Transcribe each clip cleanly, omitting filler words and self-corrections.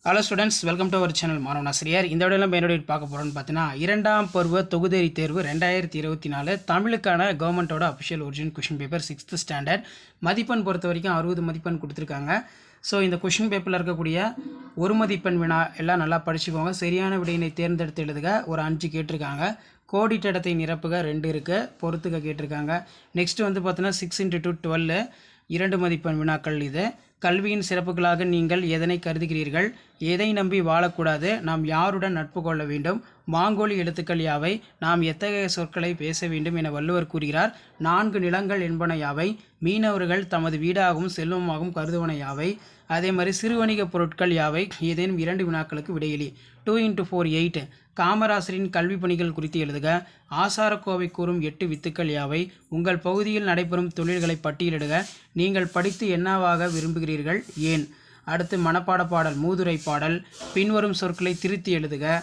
Hello students, welcome to our channel மாணவன் ஆசிரியர். இந்த வீடியோவில் நம்ம என்னோட பார்க்க போகிறோம்னு பார்த்தீங்கன்னா, 2ஆம் பருவ தொகுதி தேர்வு 2024 தமிழுக்கான கவர்மெண்ட்டோட official original question paper 6th standard. மதிப்பெண் பொறுத்த வரைக்கும் 60 மதிப்பெண் கொடுத்துருக்காங்க. ஸோ இந்த கொஷின் பேப்பரில் இருக்கக்கூடிய ஒரு மதிப்பெண் வினா எல்லாம் நல்லா படிச்சுக்கோங்க. சரியான விடையினை தேர்ந்தெடுத்து எழுதுக. ஒரு 5 கேட்டிருக்காங்க. கோடிட்ட இடத்தை நிரப்புக 2 இருக்குது, பொறுத்துக்க கேட்டிருக்காங்க. நெக்ஸ்ட்டு வந்து பார்த்தீங்கன்னா 6 × 2 12 2 மதிப்பெண் வினாக்கள். இது கல்வியின் சிறப்புகளாக நீங்கள் எதனை கருதுகிறீர்கள்? எதை நம்பி வாழக்கூடாது? நாம் யாருடன் நட்பு கொள்ள வேண்டும்? மாங்கோலி எழுத்துக்கள் யாவை? நாம் எத்தகைய சொற்களை பேச வேண்டும் என வள்ளுவர் கூறுகிறார்? 4 நிலங்கள் என்பன யாவை? மீனவர்கள் தமது வீடாகவும் செல்வமாகவும் கருதுவன யாவை? அதே மாதிரி சிறு வணிக பொருட்கள் யாவை? ஏதேனும் 2 வினாக்களுக்கு விடையளி. 2 × 4 8. காமராசரின் கல்வி பணிகள் குறித்து எழுதுக. ஆசாரக்கோவை கூறும் 8 வித்துக்கள் யாவை? உங்கள் பகுதியில் நடைபெறும் தொழில்களை பட்டியலிடுக. நீங்கள் படித்து என்னவாக விரும்புகிறீர்கள்? ஏன்? அடுத்து மனப்பாட பாடல், மூதுரை பாடல். பின்வரும் சொற்களை திருத்தி எழுதுக.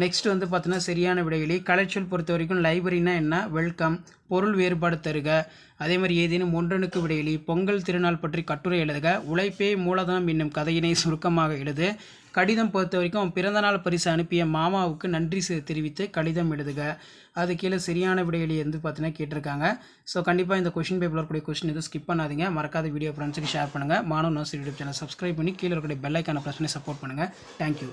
நெக்ஸ்ட் வந்து பார்த்தீங்கன்னா சரியான விடைகளி. கலைச்சொல் பொறுத்த வரைக்கும் லைப்ரரினா என்ன? வெல்கம். பொருள் வேறுபாடு தருக. அதே மாதிரி ஏதேனும் ஒன்றனுக்கு விடையளி. பொங்கல் திருநாள் பற்றி கட்டுரை எழுதுக. உழைப்பே மூலதனம் என்னும் கதையினை சுருக்கமாக எழுது. கடிதம் பொறுத்த வரைக்கும் பிறந்தநாள் பரிசு அனுப்பிய மாமாவுக்கு நன்றி தெரிவித்து கடிதம் எழுதுக. அது கீழே சரியான விடையளி வந்து பார்த்தீங்கன்னா கேட்டிருக்காங்க. ஸோ கண்டிப்பாக இந்த கொஷின் பேப்பரில் இருக்கக்கூடிய கொஷின் எதுவும் ஸ்கிப் பண்ணாதீங்க. மறக்காத வீடியோ ஃப்ரெண்ட்ஸுக்கு ஷேர் பண்ணுங்கள். மாணவன் யூடியூப் சேனல் சப்ஸ்கிரைப் பண்ணி கீழே இருக்கக்கூடிய பெல் ஐக்கானை ப்ரெஸ் பண்ணி சப்போர்ட் பண்ணுங்கள். தேங்க்யூ.